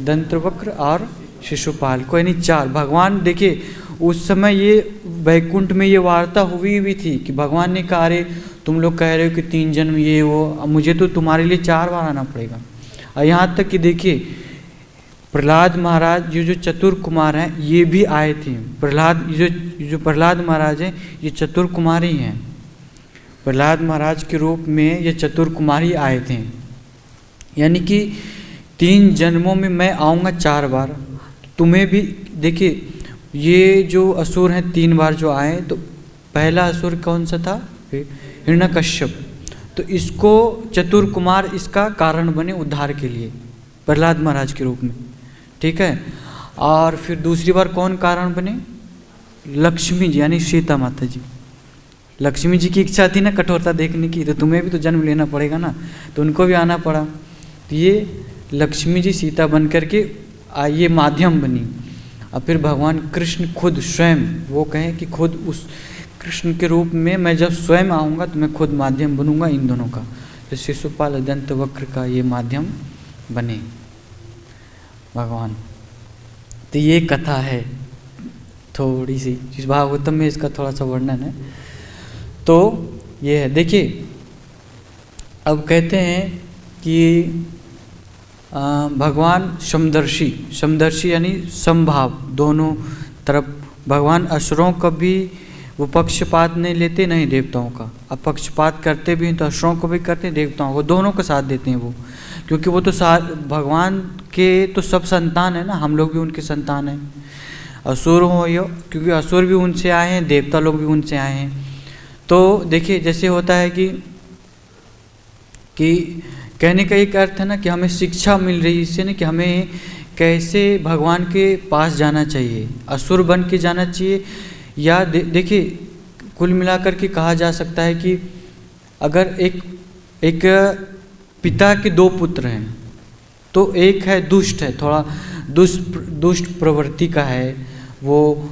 दंतवक्र और शिशुपाल को, यानी 4 भगवान। देखिए उस समय ये वैकुंठ में ये वार्ता हुई भी थी कि भगवान ने कहा अरे तुम लोग कह रहे हो कि 3 जन्म ये वो, अब मुझे तो तुम्हारे लिए 4 बार आना पड़ेगा। और यहाँ तक कि देखिए प्रहलाद महाराज जो चतुर कुमार हैं ये भी आए थे। प्रहलाद जो प्रहलाद महाराज हैं ये चतुर कुमार ही हैं। प्रहलाद महाराज के रूप में ये चतुर कुमार ही आए थे, यानी कि 3 जन्मों में मैं आऊँगा 4 बार। तुम्हें भी देखिए ये जो असुर हैं 3 बार जो आए, तो पहला असुर कौन सा था, हिरण्यकश्यप। तो इसको चतुर कुमार इसका कारण बने उद्धार के लिए प्रहलाद महाराज के रूप में, ठीक है। और फिर दूसरी बार कौन कारण बने, लक्ष्मी जी यानी सीता माता जी। लक्ष्मी जी की इच्छा थी ना कठोरता देखने की, तो तुम्हें भी तो जन्म लेना पड़ेगा ना, तो उनको भी आना पड़ा। तो ये लक्ष्मी जी सीता बन करके ये माध्यम बनी। और फिर भगवान कृष्ण खुद स्वयं वो कहें कि खुद उस कृष्ण के रूप में मैं जब स्वयं आऊँगा तो मैं खुद माध्यम बनूंगा इन दोनों का। तो शिशुपाल दंतवक्र का ये माध्यम बने भगवान। तो ये कथा है थोड़ी सी, इस भागवतम में इसका थोड़ा सा वर्णन है। तो ये है, देखिए अब कहते हैं कि भगवान समदर्शी यानी समभाव, दोनों तरफ भगवान असुरों का भी वो पक्षपात नहीं लेते, नहीं देवताओं का। अब पक्षपात करते भी हैं तो असुरों को भी करते हैं, देवताओं को, दोनों का साथ देते हैं वो, क्योंकि वो तो भगवान के तो सब संतान है ना, हम लोग भी उनके संतान हैं। असुर हो या, क्योंकि असुर भी उनसे आए हैं, देवता लोग भी उनसे आए हैं। तो देखिए जैसे होता है कि कहने का एक अर्थ है ना कि हमें शिक्षा मिल रही है इससे ना कि हमें कैसे भगवान के पास जाना चाहिए, असुर बन के जाना चाहिए, या देखिए कुल मिलाकर के कहा जा सकता है कि अगर एक पिता के 2 पुत्र हैं, तो एक है दुष्ट है, थोड़ा दुष्ट प्रवृत्ति का है, वो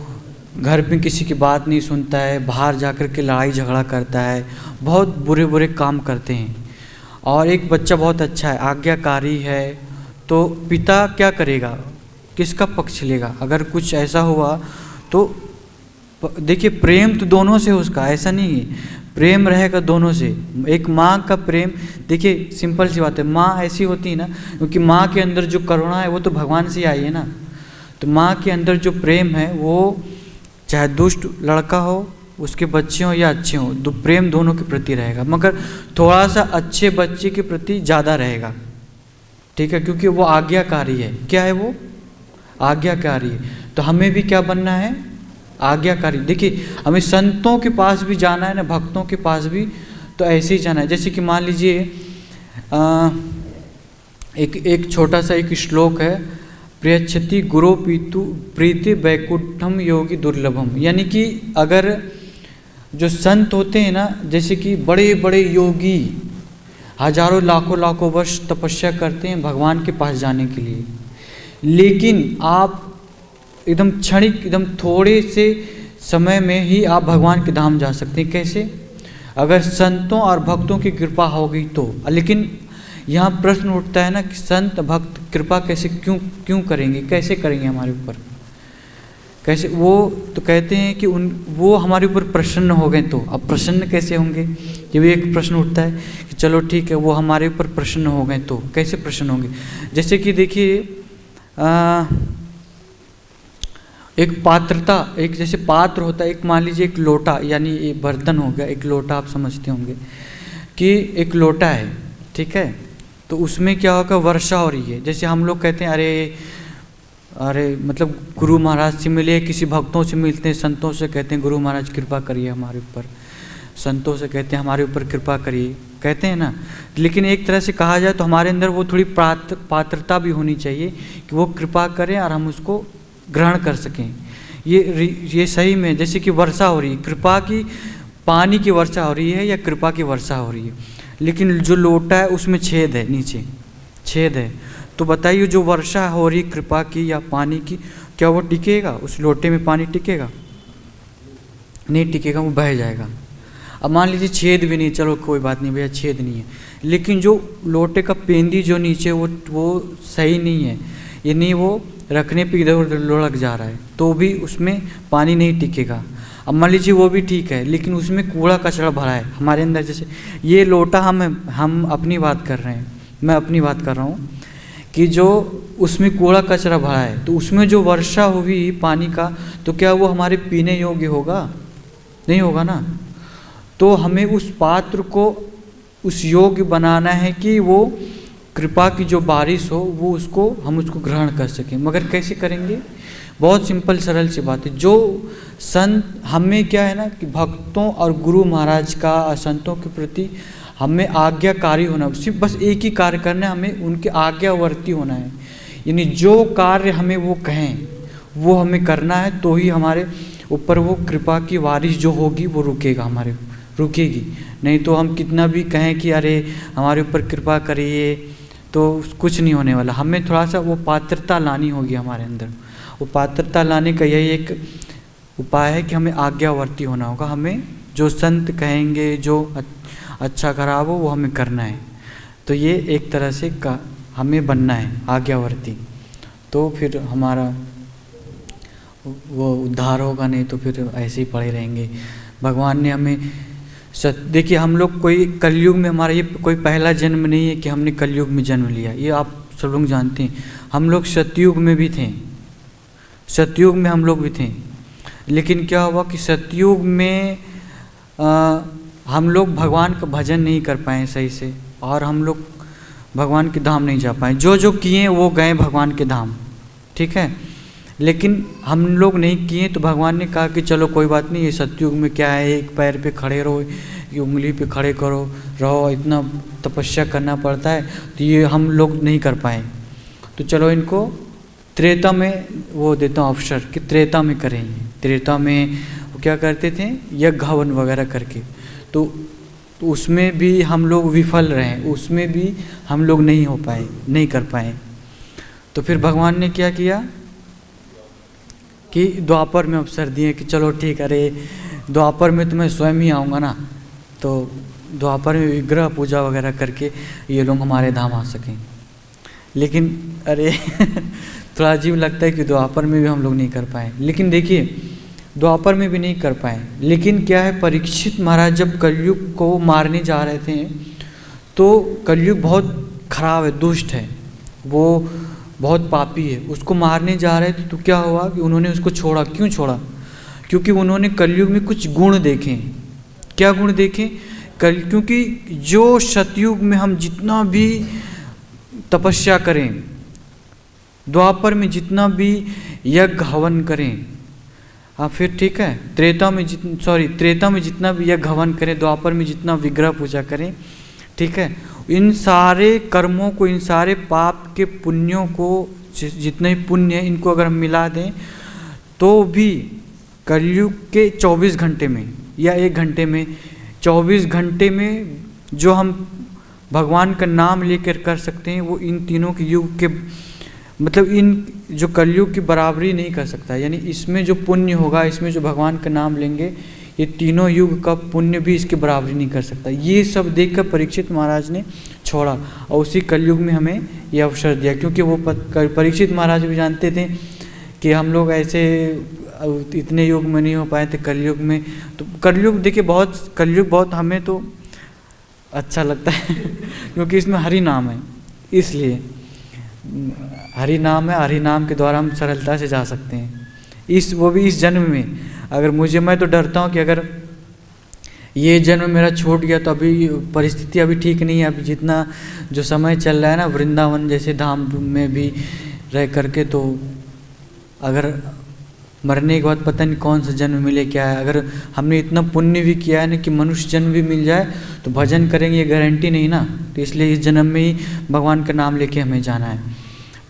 घर में किसी की बात नहीं सुनता है, बाहर जाकर के लड़ाई झगड़ा करता है, बहुत बुरे बुरे काम करते हैं। और एक बच्चा बहुत अच्छा है, आज्ञाकारी है, तो पिता क्या करेगा, किसका पक्ष लेगा। अगर कुछ ऐसा हुआ तो देखिए प्रेम तो दोनों से उसका, ऐसा नहीं है, प्रेम रहेगा दोनों से। एक माँ का प्रेम, देखिए सिंपल सी बात है, माँ ऐसी होती है ना, क्योंकि माँ के अंदर जो करुणा है वो तो भगवान से आई है ना। तो माँ के अंदर जो प्रेम है वो चाहे दुष्ट लड़का हो, उसके बच्चे हों या अच्छे हों, तो प्रेम दोनों के प्रति रहेगा, मगर थोड़ा सा अच्छे बच्चे के प्रति ज़्यादा रहेगा, ठीक है, क्योंकि वो आज्ञाकारी है। क्या है वो, आज्ञाकारी है। तो हमें भी क्या बनना है, आज्ञाकारी। देखिए हमें संतों के पास भी जाना है ना, भक्तों के पास भी, तो ऐसे ही जाना है। जैसे कि मान लीजिए एक छोटा सा एक श्लोक है, प्रियच्छति गुरो पीतु प्रीति वैकुंठम योगी दुर्लभम, यानी कि अगर जो संत होते हैं ना, जैसे कि बड़े बड़े योगी हजारों लाखों वर्ष तपस्या करते हैं भगवान के पास जाने के लिए, लेकिन आप एकदम क्षणिक, एकदम थोड़े से समय में ही आप भगवान के धाम जा सकते हैं। कैसे, अगर संतों और भक्तों की कृपा हो गई तो। लेकिन यहाँ प्रश्न उठता है ना कि संत भक्त कृपा कैसे क्यों करेंगे, कैसे करेंगे हमारे ऊपर, कैसे। वो तो कहते हैं कि वो हमारे ऊपर प्रसन्न हो गए तो। अब प्रसन्न कैसे होंगे, ये भी एक प्रश्न उठता है कि चलो ठीक है वो हमारे ऊपर प्रसन्न हो गए तो कैसे प्रसन्न होंगे। जैसे कि देखिए एक पात्रता, एक जैसे पात्र होता है, एक मान लीजिए एक लोटा, यानी ये बर्तन हो गया, एक लोटा आप समझते होंगे कि एक लोटा है, ठीक है, तो उसमें क्या होगा, वर्षा हो रही है। जैसे हम लोग कहते हैं अरे मतलब गुरु महाराज से मिले, किसी भक्तों से मिलते हैं, संतों से कहते हैं गुरु महाराज कृपा करिए हमारे ऊपर, संतों से कहते हैं हमारे ऊपर कृपा करिए, कहते हैं ना। लेकिन एक तरह से कहा जाए तो हमारे अंदर वो थोड़ी पात्रता भी होनी चाहिए कि वो कृपा करें और हम उसको ग्रहण कर सकें। ये सही में जैसे कि वर्षा हो रही है, कृपा की, पानी की वर्षा हो रही है या कृपा की वर्षा हो रही है, लेकिन जो लोटा है उसमें छेद है, नीचे छेद है, तो बताइए जो वर्षा हो रही कृपा की या पानी की, क्या वो टिकेगा? उस लोटे में पानी टिकेगा? नहीं टिकेगा, वो बह जाएगा। अब मान लीजिए छेद भी नहीं, चलो कोई बात नहीं भैया छेद नहीं है, लेकिन जो लोटे का पेंदी जो नीचे वो सही नहीं है, ये नहीं, वो रखने पे इधर उधर लुढ़क जा रहा है, तो भी उसमें पानी नहीं टिकेगा। अब मान लीजिए वो भी ठीक है, लेकिन उसमें कूड़ा कचरा भरा है हमारे अंदर। जैसे ये लोटा हम अपनी बात कर रहे हैं, मैं अपनी बात कर रहा हूँ कि जो उसमें कूड़ा कचरा भरा है, तो उसमें जो वर्षा हुई पानी का, तो क्या वो हमारे पीने योग्य होगा? नहीं होगा ना। तो हमें उस पात्र को उस योग्य बनाना है कि वो कृपा की जो बारिश हो वो हम उसको ग्रहण कर सकें। मगर कैसे करेंगे? बहुत सिंपल सरल सी बात है। जो संत हमें क्या है ना कि भक्तों और गुरु महाराज का और संतों के प्रति हमें आज्ञाकारी होना, सिर्फ बस एक ही कार्य करना है, हमें उनके आज्ञावर्ती होना है। यानी जो कार्य हमें वो कहें वो हमें करना है, तो ही हमारे ऊपर वो कृपा की बारिश जो होगी वो रुकेगी। नहीं तो हम कितना भी कहें कि अरे हमारे ऊपर कृपा करिए, तो कुछ नहीं होने वाला। हमें थोड़ा सा वो पात्रता लानी होगी हमारे अंदर। वो पात्रता लाने का यही एक उपाय है कि हमें आज्ञावर्ती होना होगा। हमें जो संत कहेंगे, जो अच्छा खराब हो, वो हमें करना है। तो ये एक तरह से हमें बनना है आज्ञावर्ती, तो फिर हमारा वो उद्धार होगा। नहीं तो फिर ऐसे ही पड़े रहेंगे। भगवान ने हमें देखिए, हम लोग कोई कलयुग में, हमारा ये कोई पहला जन्म नहीं है कि हमने कलयुग में जन्म लिया, ये आप सब लोग जानते हैं। हम लोग सतयुग में भी थे, सतयुग में हम लोग भी थे, लेकिन क्या हुआ कि सतयुग में हम लोग भगवान का भजन नहीं कर पाए सही से, और हम लोग भगवान के धाम नहीं जा पाए। जो किए वो गए भगवान के धाम, ठीक है, लेकिन हम लोग नहीं किए। तो भगवान ने कहा कि चलो कोई बात नहीं, ये सतयुग में क्या है, एक पैर पे खड़े रहो, ये उंगली पे खड़े रहो, इतना तपस्या करना पड़ता है, तो ये हम लोग नहीं कर पाए। तो चलो इनको त्रेता में वो देता हूँ अवसर कि त्रेता में करेंगे। त्रेता में वो क्या करते थे, यज्ञ हवन वगैरह करके, तो उसमें भी हम लोग विफल रहे, उसमें भी हम लोग नहीं कर पाए। तो फिर भगवान ने क्या किया कि द्वापर में अवसर दिए कि चलो ठीक, अरे द्वापर में तो मैं स्वयं ही आऊँगा ना, तो द्वापर में विग्रह पूजा वगैरह करके ये लोग हमारे धाम आ सकें। लेकिन अरे थोड़ा अजीब लगता है कि द्वापर में भी हम लोग नहीं कर पाए। लेकिन देखिए, द्वापर में भी नहीं कर पाए, लेकिन क्या है, परीक्षित महाराज जब कलयुग को मारने जा रहे थे, तो कलयुग बहुत खराब है, दुष्ट है, वो बहुत पापी है, उसको मारने जा रहे थे। तो क्या हुआ कि उन्होंने उसको छोड़ा। क्यों छोड़ा? क्योंकि उन्होंने कलयुग में कुछ गुण देखे। क्या गुण देखे? क्योंकि जो सतयुग में हम जितना भी तपस्या करें, द्वापर में जितना भी यज्ञ हवन करें, हाँ फिर ठीक है, त्रेता में जितना भी यज्ञ हवन करें, द्वापर में जितना विग्रह पूजा करें, ठीक है, इन सारे कर्मों को, इन सारे पाप के पुण्यों को, जितने पुण्य हैं, इनको अगर हम मिला दें, तो भी कलयुग के 24 घंटे में या 1 घंटे में, 24 घंटे में जो हम भगवान का नाम लेकर कर सकते हैं, वो इन तीनों के युग के, मतलब इन जो कलयुग की बराबरी नहीं कर सकता। यानी इसमें जो पुण्य होगा, इसमें जो भगवान का नाम लेंगे, ये तीनों युग का पुण्य भी इसकी बराबरी नहीं कर सकता। ये सब देखकर परीक्षित महाराज ने छोड़ा, और उसी कलयुग में हमें ये अवसर दिया। क्योंकि वो परीक्षित महाराज भी जानते थे कि हम लोग ऐसे इतने युग में नहीं हो पाए थे, कलयुग में। तो कलयुग देखिए, कलयुग बहुत हमें तो अच्छा लगता है क्योंकि इसमें हरि नाम है, इसलिए हरि नाम है, हरि नाम के द्वारा हम सरलता से जा सकते हैं। वो भी इस जन्म में। अगर मुझे, मैं तो डरता हूँ कि अगर ये जन्म मेरा छूट गया तो अभी परिस्थिति अभी ठीक नहीं है। अभी जितना जो समय चल रहा है ना वृंदावन जैसे धाम में भी रह करके, तो अगर मरने के बाद पता नहीं कौन सा जन्म मिले क्या है। अगर हमने इतना पुण्य भी किया है ना कि मनुष्य जन्म भी मिल जाए तो भजन करेंगे, ये गारंटी नहीं ना। तो इसलिए इस जन्म में ही भगवान का नाम लेके हमें जाना है।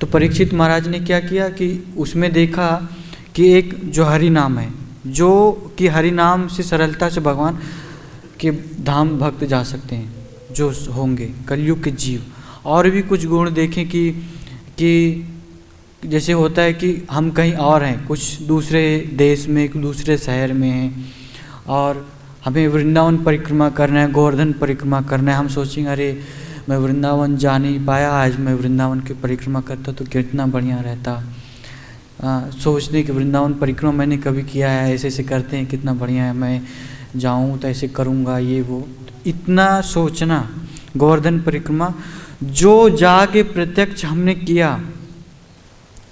तो परीक्षित महाराज ने क्या किया कि उसमें देखा कि एक जो हरि नाम है, जो कि हरि नाम से सरलता से भगवान के धाम भक्त जा सकते हैं जो होंगे कलयुग के जीव। और भी कुछ गुण देखें कि जैसे होता है कि हम कहीं और हैं, कुछ दूसरे देश में, दूसरे शहर में हैं, और हमें वृंदावन परिक्रमा करना है, गोवर्धन परिक्रमा करना है। हम सोचेंगे अरे मैं वृंदावन जा नहीं पाया, आज मैं वृंदावन की परिक्रमा करता तो कितना बढ़िया रहता। सोचने कि वृंदावन परिक्रमा मैंने कभी किया है, ऐसे ऐसे करते हैं, कितना बढ़िया है, मैं जाऊँ तो ऐसे करूँगा, ये वो इतना सोचना। गोवर्धन परिक्रमा जो जाके प्रत्यक्ष हमने किया,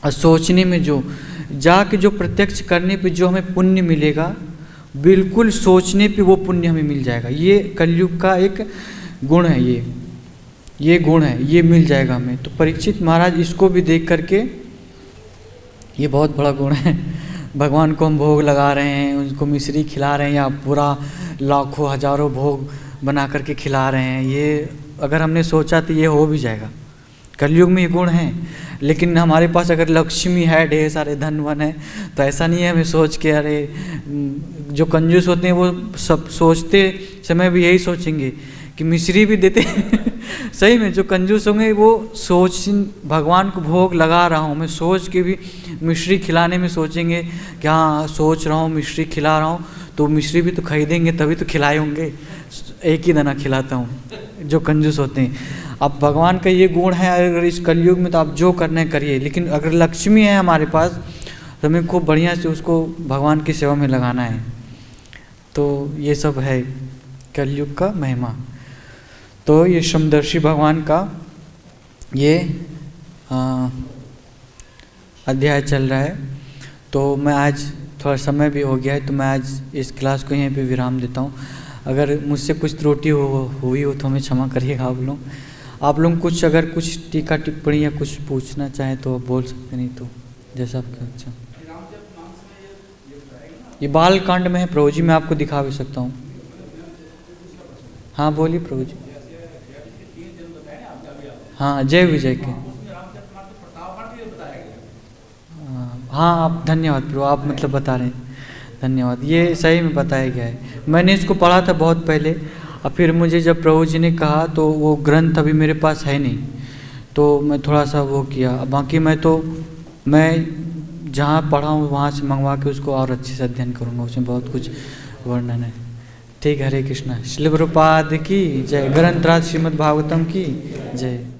और सोचने में जो जाके जो प्रत्यक्ष करने पे जो हमें पुण्य मिलेगा, बिल्कुल सोचने पे वो पुण्य हमें मिल जाएगा। ये कलयुग का एक गुण है, ये गुण है, ये मिल जाएगा हमें। तो परीक्षित महाराज इसको भी देख करके, ये बहुत बड़ा गुण है। भगवान को हम भोग लगा रहे हैं, उनको मिश्री खिला रहे हैं, या पूरा लाखों हजारों भोग बना करके खिला रहे हैं, ये अगर हमने सोचा तो ये हो भी जाएगा। कलयुग में ये गुण है। लेकिन हमारे पास अगर लक्ष्मी है, ढेर सारे धन वन है, तो ऐसा नहीं है हमें सोच के अरे, जो कंजूस होते हैं वो सब सोचते समय भी यही सोचेंगे कि मिश्री भी देते सही में जो कंजूस होंगे वो सोच, भगवान को भोग लगा रहा हूँ मैं, सोच के भी मिश्री खिलाने में सोचेंगे कि हाँ सोच रहा हूँ मिश्री खिला रहा हूँ, तो मिश्री भी तो खरीदेंगे तभी तो खिलाए होंगे, एक ही दाना खिलाता हूँ जो कंजूस होते हैं। अब भगवान का ये गुण है, अगर इस कलयुग में तो आप जो करना है करिए, लेकिन अगर लक्ष्मी है हमारे पास तो हमें खूब बढ़िया से उसको भगवान की सेवा में लगाना है। तो ये सब है कलयुग का महिमा। तो ये समदर्शी भगवान का ये अध्याय चल रहा है। तो मैं आज थोड़ा समय भी हो गया है, तो मैं आज इस क्लास को यहीं पे विराम देता हूँ। अगर मुझसे कुछ त्रुटि हुई हो तो हमें क्षमा करिएगा आप लोग कुछ अगर कुछ टीका टिप्पणी या कुछ पूछना चाहें तो आप बोल सकते, नहीं तो जैसा आपका अच्छा। ये बाल कांड में है प्रभु जी, मैं आपको दिखा भी सकता हूँ। हाँ बोलिए प्रभु जी। हाँ जय विजय के, हाँ आप धन्यवाद प्रभु, आप मतलब बता रहे हैं, धन्यवाद। ये सही में बताया गया है, मैंने इसको पढ़ा था बहुत पहले, और फिर मुझे जब प्रभु जी ने कहा तो वो ग्रंथ अभी मेरे पास है नहीं, तो मैं थोड़ा सा वो किया। बाकी मैं जहाँ पढ़ा हूँ वहाँ से मंगवा के उसको और अच्छे से अध्ययन करूँगा, उसमें बहुत कुछ वर्णन है। ठीक, हरे कृष्णा। श्रील प्रभुपाद की जय। ग्रंथराज श्रीमद् भागवतम की जय।